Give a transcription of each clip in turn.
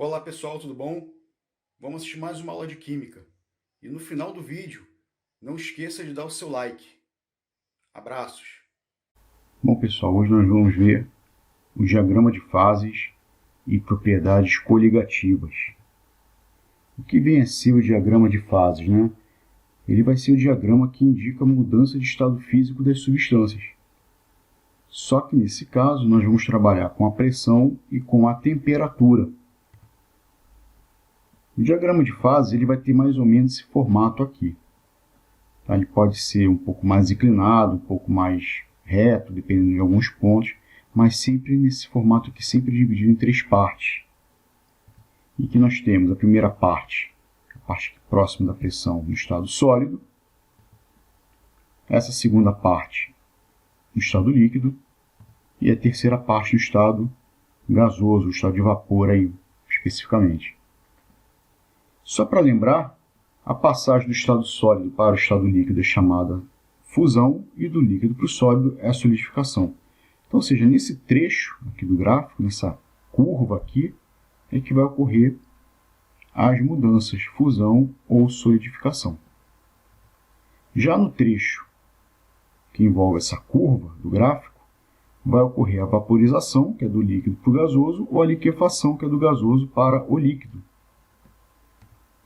Olá pessoal, tudo bom? Vamos assistir mais uma aula de Química. E no final do vídeo, não esqueça de dar o seu like. Abraços! Bom pessoal, hoje nós vamos ver o diagrama de fases e propriedades coligativas. O que vem a ser o diagrama de fases, né? Ele vai ser o diagrama que indica a mudança de estado físico das substâncias. Só que nesse caso nós vamos trabalhar com a pressão e com a temperatura. O diagrama de fases ele vai ter mais ou menos esse formato aqui. Tá? Ele pode ser um pouco mais inclinado, um pouco mais reto, dependendo de alguns pontos, mas sempre nesse formato aqui, sempre dividido em três partes. E aqui nós temos a primeira parte, a parte próxima da pressão no estado sólido, essa segunda parte no estado líquido e a terceira parte no estado gasoso, o estado de vapor aí, especificamente. Só para lembrar, a passagem do estado sólido para o estado líquido é chamada fusão e do líquido para o sólido é a solidificação. Então, ou seja, nesse trecho aqui do gráfico, nessa curva aqui, é que vai ocorrer as mudanças, fusão ou solidificação. Já no trecho que envolve essa curva do gráfico, vai ocorrer a vaporização, que é do líquido para o gasoso, ou a liquefação, que é do gasoso para o líquido.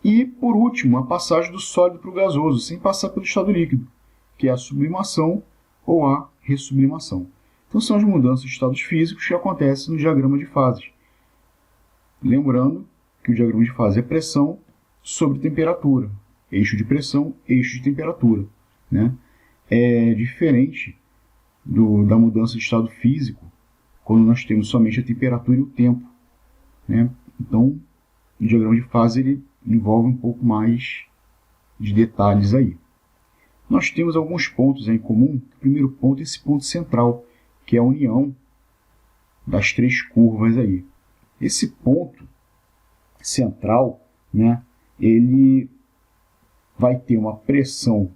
E, por último, a passagem do sólido para o gasoso, sem passar pelo estado líquido, que é a sublimação ou a ressublimação. Então, são as mudanças de estados físicos que acontecem no diagrama de fases. Lembrando que o diagrama de fase é pressão sobre temperatura, eixo de pressão, eixo de temperatura, né? É diferente da mudança de estado físico, quando nós temos somente a temperatura e o tempo, né? Então, o diagrama de fase ele envolve um pouco mais de detalhes aí. Nós temos alguns pontos em comum. O primeiro ponto é esse ponto central, que é a união das três curvas aí. Esse ponto central, né, ele vai ter uma pressão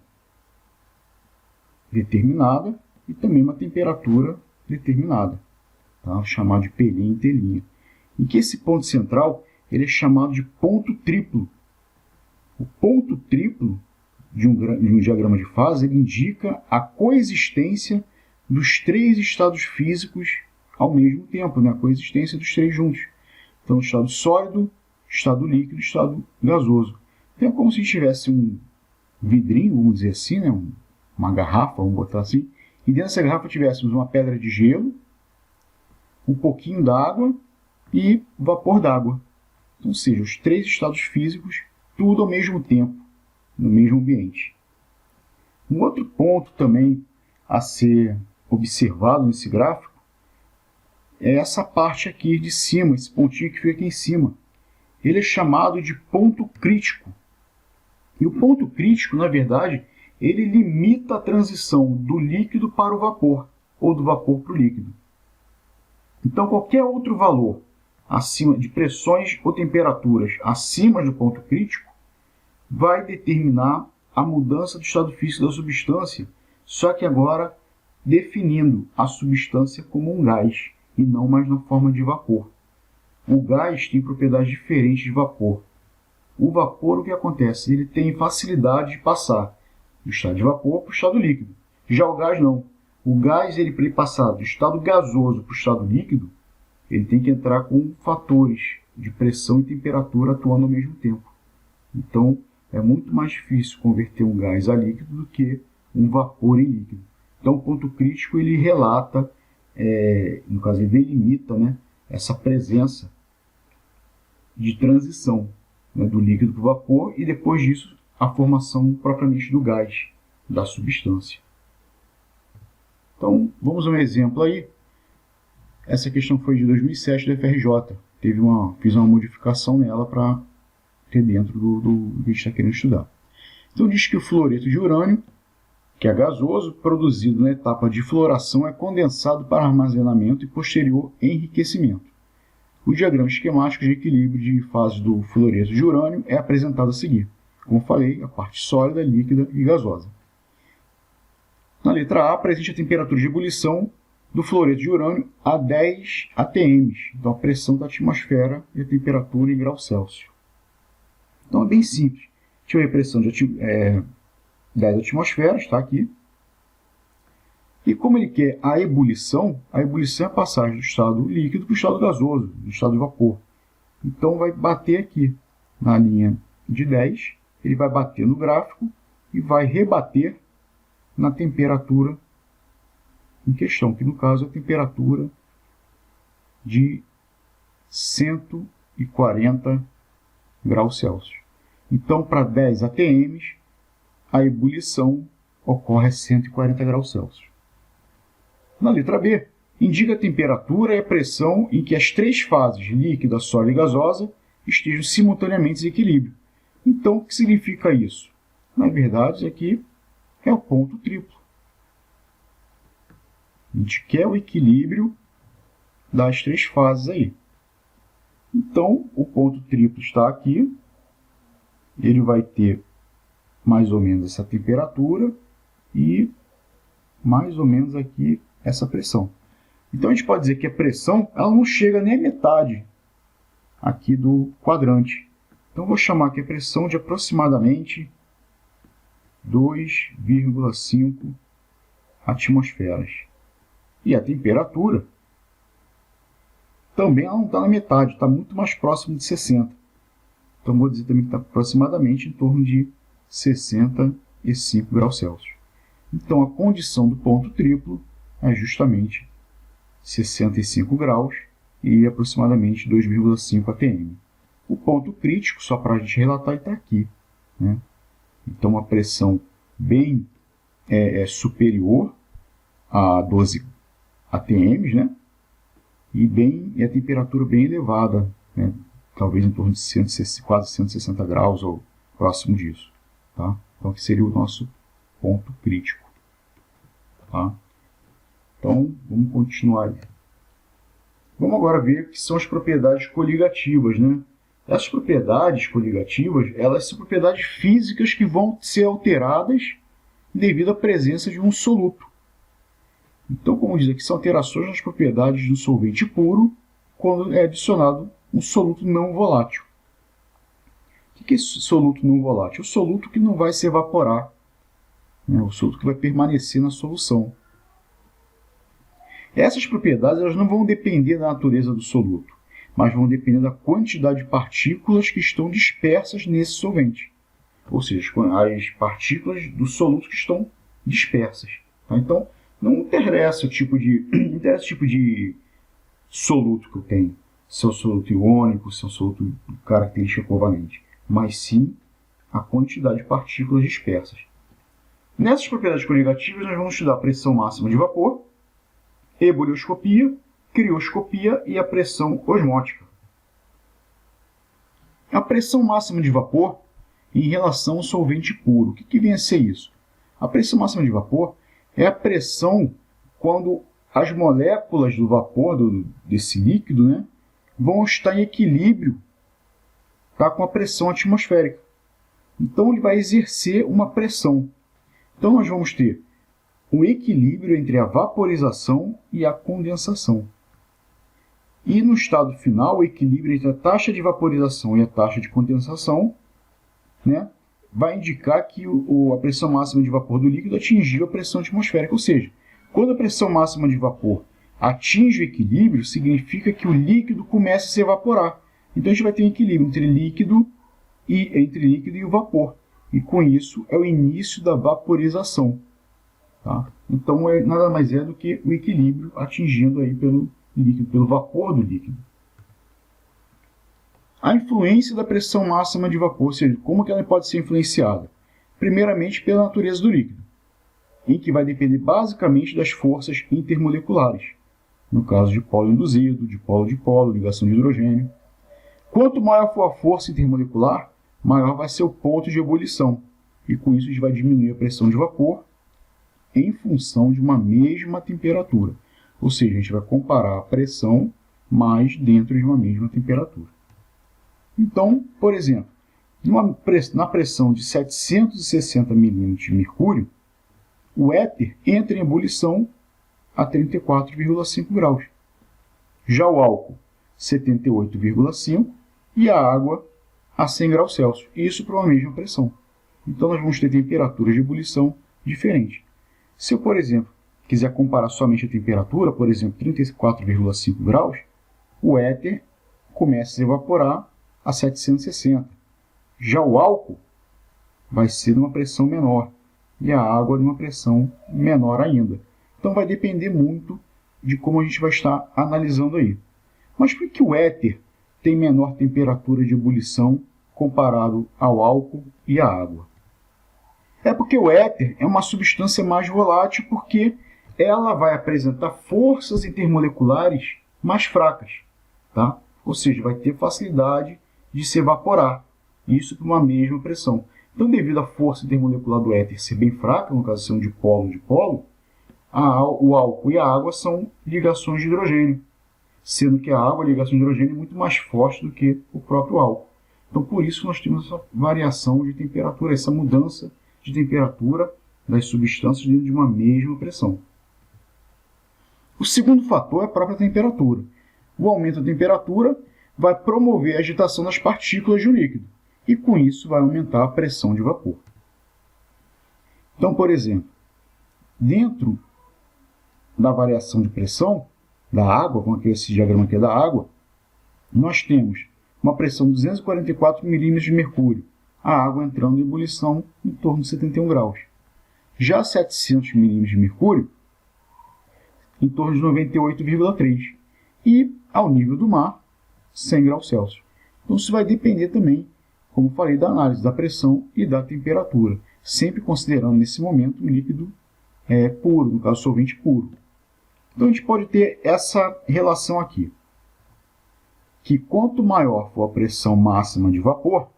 determinada e também uma temperatura determinada, tá? Chamado de P' e T'. Em que esse ponto central ele é chamado de ponto triplo. O ponto triplo de um diagrama de fase ele indica a coexistência dos três estados físicos ao mesmo tempo, né? A coexistência dos três juntos. Então, estado sólido, estado líquido, estado gasoso. Então, é como se tivesse um vidrinho, vamos dizer assim, né? Uma garrafa, vamos botar assim, e dentro dessa garrafa tivéssemos uma pedra de gelo, um pouquinho d'água e vapor d'água. Ou seja, os três estados físicos, tudo ao mesmo tempo, no mesmo ambiente. Um outro ponto também a ser observado nesse gráfico é essa parte aqui de cima, esse pontinho que fica aqui em cima. Ele é chamado de ponto crítico. E o ponto crítico, na verdade, ele limita a transição do líquido para o vapor, ou do vapor para o líquido. Então, qualquer outro valor acima de pressões ou temperaturas acima do ponto crítico vai determinar a mudança do estado físico da substância, só que agora definindo a substância como um gás e não mais na forma de vapor. O gás tem propriedades diferentes de vapor. O vapor, o que acontece? Ele tem facilidade de passar do estado de vapor para o estado líquido. Já o gás não. O gás, para ele passar do estado gasoso para o estado líquido, ele tem que entrar com fatores de pressão e temperatura atuando ao mesmo tempo. Então, é muito mais difícil converter um gás a líquido do que um vapor em líquido. Então, o ponto crítico ele relata, no caso, ele delimita, né, essa presença de transição, né, do líquido para o vapor e depois disso a formação propriamente do gás, da substância. Então, vamos a um exemplo aí. Essa questão foi de 2007 do FRJ. Fiz uma modificação nela para ter dentro do que a gente está querendo estudar. Então diz que o fluoreto de urânio, que é gasoso, produzido na etapa de fluoração, é condensado para armazenamento e posterior enriquecimento. O diagrama esquemático de equilíbrio de fases do fluoreto de urânio é apresentado a seguir. Como falei, a parte sólida, líquida e gasosa. Na letra A, presente a temperatura de ebulição do fluoreto de urânio a 10 atm. Então, a pressão da atmosfera e a temperatura em graus Celsius. Então, é bem simples. Deixa eu ver a pressão de 10 atmosferas, está aqui. E como ele quer a ebulição é a passagem do estado líquido para o estado gasoso, do estado de vapor. Então, vai bater aqui na linha de 10, ele vai bater no gráfico e vai rebater na temperatura em questão, que no caso é a temperatura de 140 graus Celsius. Então, para 10 atm, a ebulição ocorre a 140 graus Celsius. Na letra B, indica a temperatura e a pressão em que as três fases, líquida, sólida e gasosa, estejam simultaneamente em equilíbrio. Então, o que significa isso? Na verdade, aqui é o ponto triplo. A gente quer o equilíbrio das três fases aí. Então, o ponto triplo está aqui. Ele vai ter mais ou menos essa temperatura e mais ou menos aqui essa pressão. Então, a gente pode dizer que a pressão ela não chega nem à metade aqui do quadrante. Então, vou chamar aqui a pressão de aproximadamente 2,5 atmosferas. E a temperatura também ela não está na metade, está muito mais próximo de 60. Então, vou dizer também que está aproximadamente em torno de 65 graus Celsius. Então, a condição do ponto triplo é justamente 65 graus e aproximadamente 2,5 atm. O ponto crítico, só para a gente relatar, está aqui, né? Então, a pressão bem superior a 12 atm, né? E a temperatura bem elevada, né? Talvez em torno de quase 160 graus ou próximo disso. Tá? Então, que seria o nosso ponto crítico. Tá? Então, vamos continuar. Vamos agora ver o que são as propriedades coligativas, né? Essas propriedades coligativas, elas são propriedades físicas que vão ser alteradas devido à presença de um soluto. Então, como diz aqui, são alterações nas propriedades do solvente puro quando é adicionado um soluto não volátil. O que é esse soluto não volátil? O soluto que não vai se evaporar, né? O soluto que vai permanecer na solução. Essas propriedades elas não vão depender da natureza do soluto, mas vão depender da quantidade de partículas que estão dispersas nesse solvente. Ou seja, as partículas do soluto que estão dispersas. Tá? Então, não interessa o tipo de soluto que eu tenho. Se é um soluto iônico, se é um soluto de característica covalente. Mas sim a quantidade de partículas dispersas. Nessas propriedades coligativas, nós vamos estudar a pressão máxima de vapor, ebulioscopia, crioscopia e a pressão osmótica. A pressão máxima de vapor em relação ao solvente puro. O que vem a ser isso? A pressão máxima de vapor é a pressão quando as moléculas do vapor, desse líquido, né, vão estar em equilíbrio, tá, com a pressão atmosférica. Então, ele vai exercer uma pressão. Então, nós vamos ter um equilíbrio entre a vaporização e a condensação. E no estado final, o equilíbrio entre a taxa de vaporização e a taxa de condensação, né, vai indicar que a pressão máxima de vapor do líquido atingiu a pressão atmosférica. Ou seja, quando a pressão máxima de vapor atinge o equilíbrio, significa que o líquido começa a se evaporar. Então, a gente vai ter um equilíbrio entre líquido e o vapor. E com isso, é o início da vaporização. Tá? Então, nada mais é do que o equilíbrio atingindo aí pelo líquido, pelo vapor do líquido. A influência da pressão máxima de vapor, ou seja, como que ela pode ser influenciada? Primeiramente, pela natureza do líquido, em que vai depender basicamente das forças intermoleculares, no caso de polo induzido, de polo, ligação de hidrogênio. Quanto maior for a força intermolecular, maior vai ser o ponto de ebulição, e com isso a gente vai diminuir a pressão de vapor em função de uma mesma temperatura. Ou seja, a gente vai comparar a pressão, mas dentro de uma mesma temperatura. Então, por exemplo, na pressão de 760 milímetros de mercúrio, o éter entra em ebulição a 34,5 graus. Já o álcool, 78,5 e a água a 100 graus Celsius. Isso para uma mesma pressão. Então, nós vamos ter temperaturas de ebulição diferentes. Se eu, por exemplo, quiser comparar somente a temperatura, por exemplo, 34,5 graus, o éter começa a evaporar a 760. Já o álcool vai ser de uma pressão menor e a água de uma pressão menor ainda. Então, vai depender muito de como a gente vai estar analisando aí. Mas por que o éter tem menor temperatura de ebulição comparado ao álcool e à água? É porque o éter é uma substância mais volátil porque ela vai apresentar forças intermoleculares mais fracas, tá? Ou seja, vai ter facilidade de se evaporar, isso por uma mesma pressão. Então, devido à força intermolecular do éter ser bem fraca, no caso de ser um dipolo, o álcool e a água são ligações de hidrogênio, sendo que a água, a ligação de hidrogênio, é muito mais forte do que o próprio álcool. Então, por isso nós temos essa variação de temperatura, essa mudança de temperatura das substâncias dentro de uma mesma pressão. O segundo fator é a própria temperatura. O aumento da temperatura vai promover a agitação das partículas de um líquido, e com isso vai aumentar a pressão de vapor. Então, por exemplo, dentro da variação de pressão da água, vamos aqui esse diagrama aqui da água, nós temos uma pressão de 244 milímetros de mercúrio, a água entrando em ebulição em torno de 71 graus. Já 700 milímetros de mercúrio, em torno de 98,3. E, ao nível do mar, 100 graus Celsius. Então, isso vai depender também, como falei, da análise da pressão e da temperatura, sempre considerando, nesse momento, um líquido puro, no caso, solvente puro. Então, a gente pode ter essa relação aqui, que quanto maior for a pressão máxima de vapor,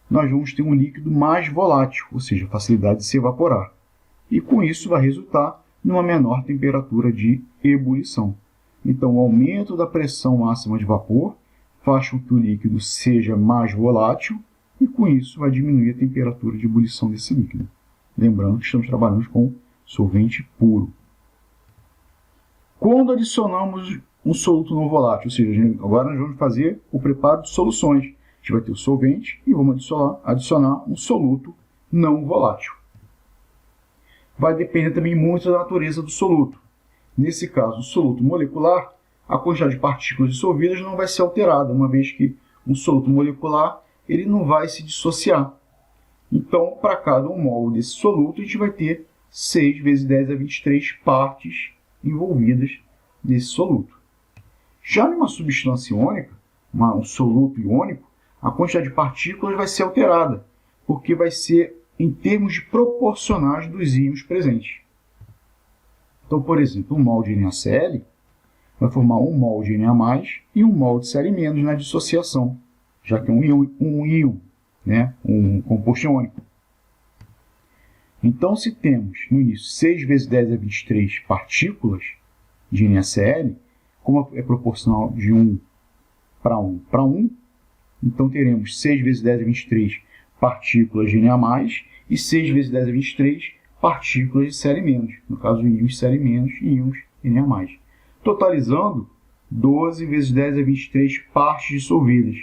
nós vamos ter um líquido mais volátil, ou seja, facilidade de se evaporar. E com isso vai resultar numa menor temperatura de ebulição. Então, o aumento da pressão máxima de vapor faz com que o líquido seja mais volátil e com isso vai diminuir a temperatura de ebulição desse líquido. Lembrando que estamos trabalhando com solvente puro. Quando adicionamos um soluto não volátil, ou seja, agora nós vamos fazer o preparo de soluções. A gente vai ter o solvente e vamos adicionar um soluto não volátil. Vai depender também muito da natureza do soluto. Nesse caso, o soluto molecular, a quantidade de partículas dissolvidas não vai ser alterada, uma vez que um soluto molecular ele não vai se dissociar. Então, para cada 1 mol desse soluto, a gente vai ter 6 vezes 10 a 23 partes envolvidas nesse soluto. Já numa substância iônica, um soluto iônico, a quantidade de partículas vai ser alterada, porque vai ser em termos de proporcionais dos íons presentes. Então, por exemplo, 1 mol de NaCl vai formar 1 mol de Na+, e 1 mol de Cl- na dissociação, já que é um íon, né? Um composto iônico. Então, se temos no início 6 vezes 10 a 23 partículas de NaCl, como é proporcional de 1 para 1 para 1, então teremos 6 vezes 10 a 23 partículas de Na+, e 6 vezes 10 a 23 partículas de Cl-, no caso íons Cl- e íons Na+. Totalizando 12 vezes 10 a 23 partes dissolvidas.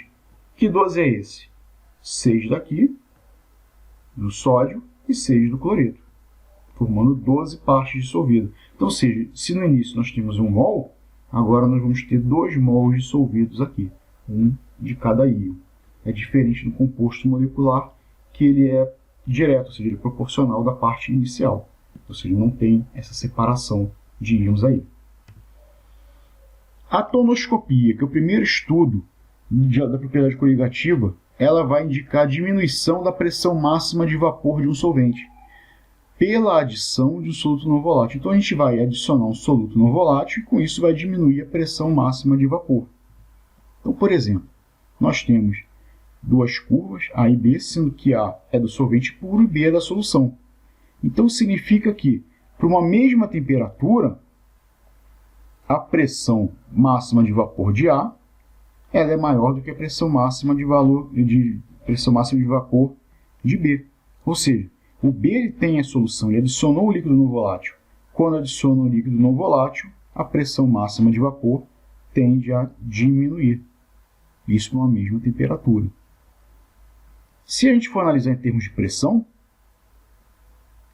Que 12 é esse? 6 daqui, do sódio, e 6 do cloreto, formando 12 partes dissolvidas. Então, ou seja, se no início nós tínhamos 1 mol, agora nós vamos ter 2 mols dissolvidos aqui, um de cada íon. É diferente do composto molecular, que ele é direto, ou seja, ele é proporcional da parte inicial. Ou seja, não tem essa separação de íons aí. A tonoscopia, que é o primeiro estudo da propriedade coligativa, ela vai indicar a diminuição da pressão máxima de vapor de um solvente pela adição de um soluto não volátil. Então, a gente vai adicionar um soluto não volátil e, com isso, vai diminuir a pressão máxima de vapor. Então, por exemplo, nós temos duas curvas, A e B, sendo que A é do solvente puro e B é da solução. Então, significa que, para uma mesma temperatura, a pressão máxima de vapor de A ela é maior do que a pressão máxima de vapor de B. Ou seja, o B ele tem a solução, ele adicionou o líquido não volátil Quando adiciona um líquido não volátil, a pressão máxima de vapor tende a diminuir. Isso numa mesma temperatura. Se a gente for analisar em termos de pressão,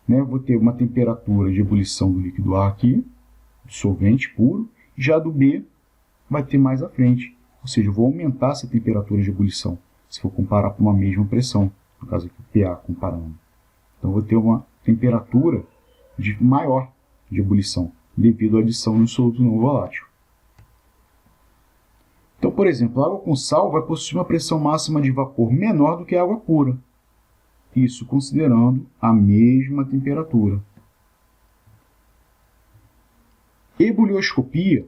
eu vou ter uma temperatura de ebulição do líquido A aqui, do solvente puro, já do B vai ter mais à frente. Ou seja, eu vou aumentar essa temperatura de ebulição, se for comparar com uma mesma pressão, no caso aqui o PA comparando. Então eu vou ter uma temperatura maior de ebulição, devido à adição de um soluto não volátil. Então, por exemplo, a água com sal vai possuir uma pressão máxima de vapor menor do que a água pura. Isso considerando a mesma temperatura. Ebulioscopia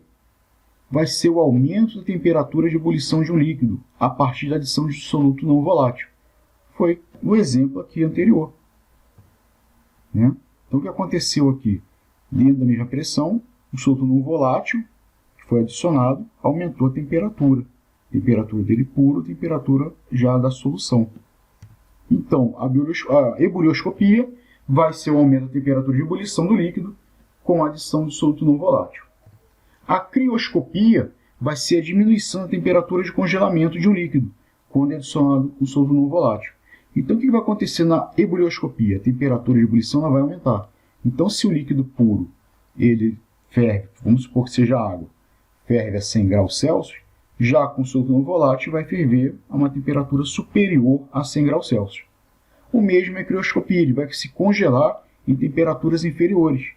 vai ser o aumento da temperatura de ebulição de um líquido a partir da adição de soluto não volátil. Foi o exemplo aqui anterior. Então, o que aconteceu aqui? Dentro da mesma pressão, o soluto não volátil, que foi adicionado, aumentou a temperatura. A temperatura dele puro, a temperatura já da solução. Então, a ebulioscopia vai ser o aumento da temperatura de ebulição do líquido com a adição de soluto não volátil. A crioscopia vai ser a diminuição da temperatura de congelamento de um líquido, quando é adicionado um soluto não volátil. Então, o que vai acontecer na ebulioscopia? A temperatura de ebulição ela vai aumentar. Então, se o líquido puro ele ferve, vamos supor que seja água, ferve a 100 graus Celsius, já com soluto não volátil vai ferver a uma temperatura superior a 100 graus Celsius. O mesmo é a crioscopia, ele vai se congelar em temperaturas inferiores.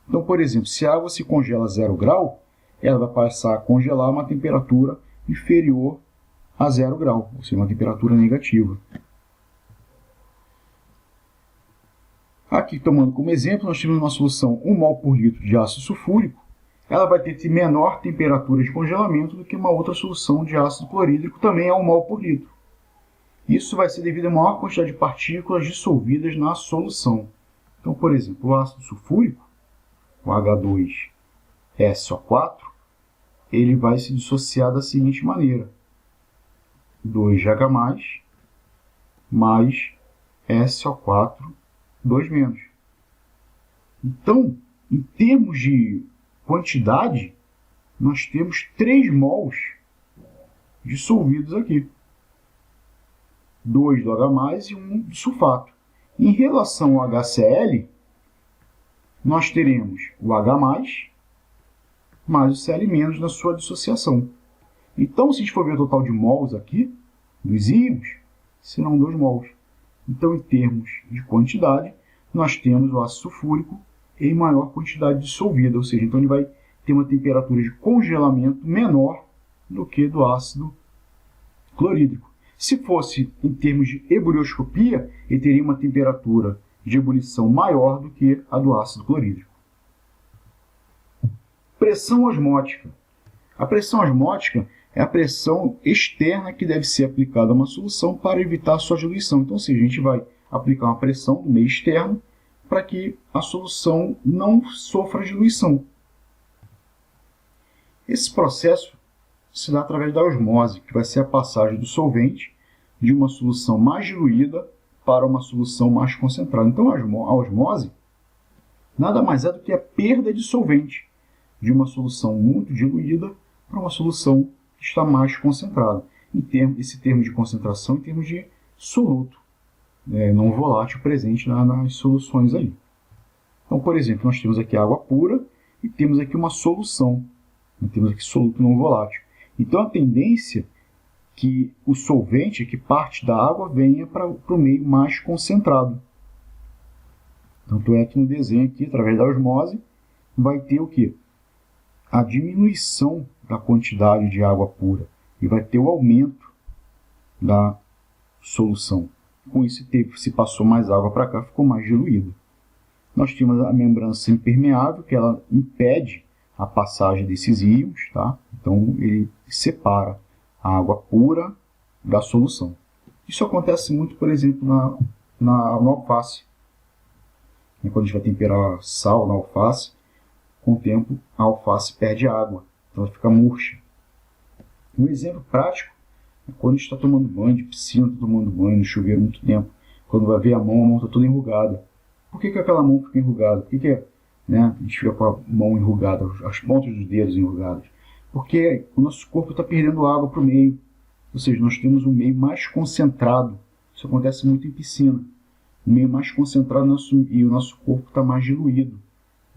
Então, por exemplo, se a água se congela a 0 grau, ela vai passar a congelar a uma temperatura inferior a 0 grau, ou seja, uma temperatura negativa. Aqui, tomando como exemplo, nós temos uma solução 1 mol por litro de ácido sulfúrico. Ela vai ter menor temperatura de congelamento do que uma outra solução de ácido clorídrico, também a 1 mol por litro. Isso vai ser devido a maior quantidade de partículas dissolvidas na solução. Então, por exemplo, o ácido sulfúrico, o H2SO4, ele vai se dissociar da seguinte maneira: 2GH+, mais SO4, 2-. Então, em termos de quantidade, nós temos 3 mols dissolvidos aqui. 2 do H+, e 1 do sulfato. Em relação ao HCl, nós teremos o H+, mais o Cl- na sua dissociação. Então, se a gente for ver o total de mols aqui, dos íons, serão 2 mols. Então, em termos de quantidade, nós temos o ácido sulfúrico em maior quantidade dissolvida, ou seja, então ele vai ter uma temperatura de congelamento menor do que do ácido clorídrico. Se fosse em termos de ebulioscopia, ele teria uma temperatura de ebulição maior do que a do ácido clorídrico. Pressão osmótica. A pressão osmótica é a pressão externa que deve ser aplicada a uma solução para evitar a sua diluição. Então, a gente vai aplicar uma pressão no meio externo para que a solução não sofra diluição. Esse processo se dá através da osmose, que vai ser a passagem do solvente de uma solução mais diluída para uma solução mais concentrada. Então, a osmose nada mais é do que a perda de solvente de uma solução muito diluída para uma solução que está mais concentrada. Esse termo de concentração em termos de soluto não volátil presente nas soluções aí. Então, por exemplo, nós temos aqui água pura e temos aqui uma solução. Nós temos aqui soluto não volátil. Então, a tendência é que o solvente, que parte da água, venha para o meio mais concentrado. Tanto é que no desenho aqui, através da osmose, vai ter o quê? A diminuição da quantidade de água pura e vai ter o aumento da solução. Com isso, se passou mais água para cá, ficou mais diluída. Nós temos a membrana impermeável, que ela impede a passagem desses íons, tá? Então, ele separa a água pura da solução. Isso acontece muito, por exemplo, na alface. Quando a gente vai temperar sal na alface, com o tempo a alface perde água, então ela fica murcha. Um exemplo prático é quando a gente está tomando banho de piscina, está tomando banho no chuveiro há muito tempo. Quando vai ver a mão está toda enrugada. Por que aquela mão fica enrugada? Por que né? A gente fica com a mão enrugada, as pontas dos dedos enrugadas, porque o nosso corpo está perdendo água para o meio, ou seja, nós temos um meio mais concentrado. Isso acontece muito em piscina. O meio mais concentrado e o nosso corpo está mais diluído.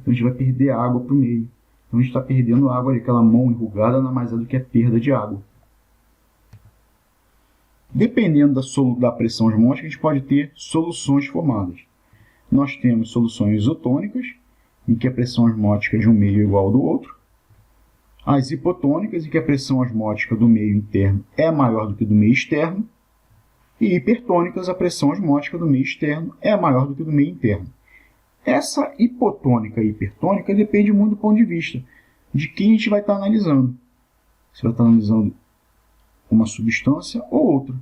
Então a gente vai perder água para o meio. Então a gente está perdendo água ali, aquela mão enrugada nada mais é do que a perda de água. Dependendo da pressão osmótica, a gente pode ter soluções formadas. Nós temos soluções isotônicas, em que a pressão osmótica de um meio é igual ao do outro. As hipotônicas, em que a pressão osmótica do meio interno é maior do que do meio externo. E hipertônicas, a pressão osmótica do meio externo é maior do que do meio interno. Essa hipotônica e hipertônica depende muito do ponto de vista de quem a gente vai estar analisando. Você vai estar analisando uma substância ou outra.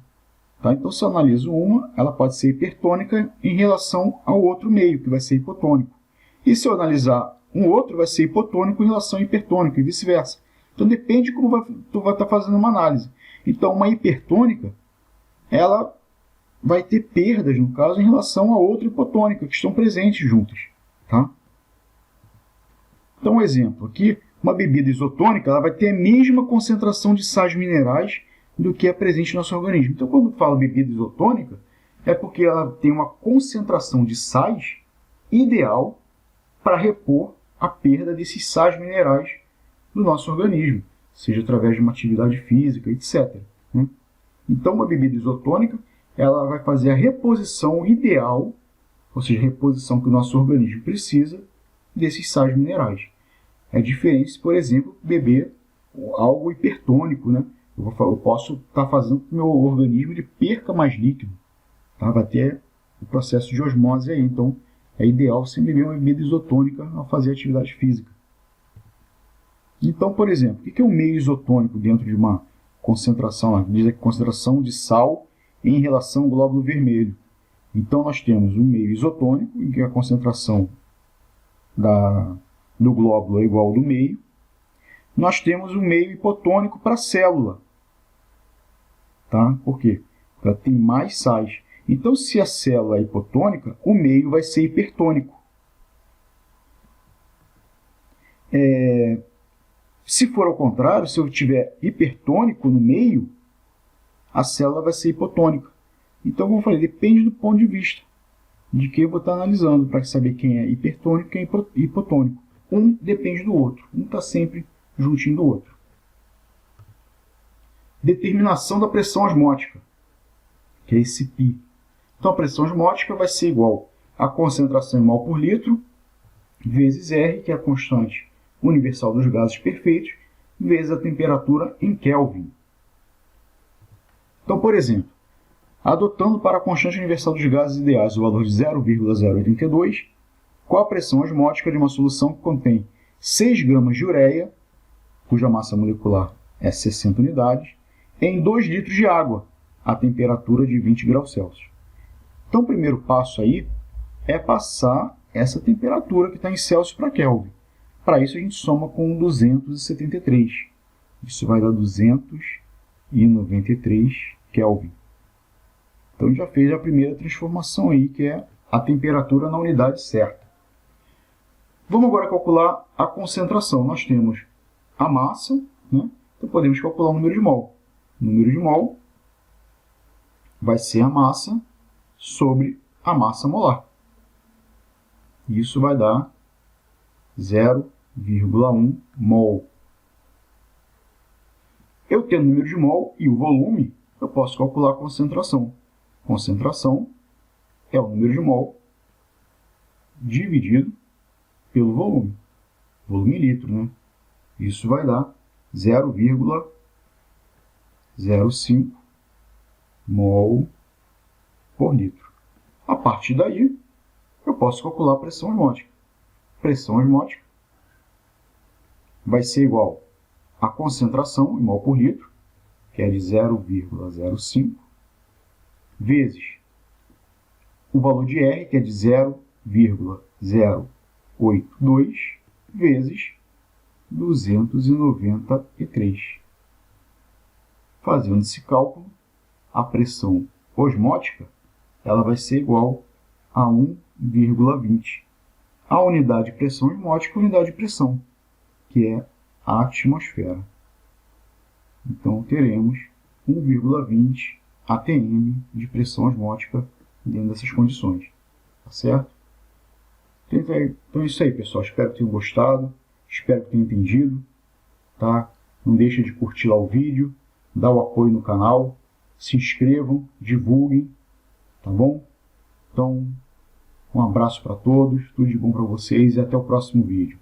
Tá? Então, se eu analiso uma, ela pode ser hipertônica em relação ao outro meio, que vai ser hipotônico. E se eu analisar um outro, vai ser hipotônico em relação ao hipertônico, e vice-versa. Então, depende de como tu vai estar fazendo uma análise. Então, uma hipertônica, ela vai ter perdas, no caso, em relação a outra hipotônica, que estão presentes juntas. Tá? Então, um exemplo aqui, uma bebida isotônica, ela vai ter a mesma concentração de sais minerais do que é presente no nosso organismo. Então, quando eu falo bebida isotônica, é porque ela tem uma concentração de sais ideal para repor a perda desses sais minerais do nosso organismo, seja através de uma atividade física, etc. Né? Então, uma bebida isotônica, ela vai fazer a reposição ideal, ou seja, a reposição que o nosso organismo precisa desses sais minerais. É diferente se, por exemplo, beber algo hipertônico, né? Eu posso estar fazendo com que o meu organismo ele perca mais líquido. Tá? Vai ter o processo de osmose aí. Então, é ideal sempre beber uma bebida isotônica ao fazer atividade física. Então, por exemplo, o que é um meio isotônico dentro de uma concentração? Diz aqui concentração de sal em relação ao glóbulo vermelho. Então, nós temos um meio isotônico, em que a concentração do glóbulo é igual ao do meio. Nós temos um meio hipotônico para a célula. Tá? Por quê? Porque ela tem mais sais. Então, se a célula é hipotônica, o meio vai ser hipertônico. Se for ao contrário, se eu tiver hipertônico no meio, a célula vai ser hipotônica. Então, como eu falei, depende do ponto de vista de quem eu vou estar analisando, para saber quem é hipertônico e quem é hipotônico. Um depende do outro, um está sempre juntinho do outro. Determinação da pressão osmótica, que é esse π. Então, a pressão osmótica vai ser igual à concentração em mol por litro, vezes R, que é a constante universal dos gases perfeitos, vezes a temperatura em Kelvin. Então, por exemplo, adotando para a constante universal dos gases ideais o valor de 0,082, qual a pressão osmótica de uma solução que contém 6 gramas de ureia, cuja massa molecular é 60 unidades, em 2 litros de água, a temperatura de 20 graus Celsius. Então, o primeiro passo aí é passar essa temperatura que está em Celsius para Kelvin. Para isso, a gente soma com 273. Isso vai dar 293 Kelvin. Então, a gente já fez a primeira transformação aí, que é a temperatura na unidade certa. Vamos agora calcular a concentração. Nós temos a massa, né? Então podemos calcular o número de mol. O número de mol vai ser a massa sobre a massa molar. Isso vai dar 0,1 mol. Eu tendo o número de mol e o volume, eu posso calcular a concentração. Concentração é o número de mol dividido pelo volume. Volume em litro, né? Isso vai dar 0,05 mol por litro. A partir daí, eu posso calcular a pressão osmótica. Pressão osmótica vai ser igual à concentração em mol por litro, que é de 0,05, vezes o valor de R, que é de 0,082, vezes 293. Fazendo esse cálculo, a pressão osmótica ela vai ser igual a 1,20. a unidade de pressão osmótica, a unidade de pressão, que é a atmosfera. Então, teremos 1,20 atm de pressão osmótica dentro dessas condições. Tá certo? Então é isso aí, pessoal. Espero que tenham gostado. Espero que tenham entendido. Tá? Não deixe de curtir lá o vídeo, dar o apoio no canal, se inscrevam, divulguem, tá bom? Então, um abraço para todos, tudo de bom para vocês e até o próximo vídeo.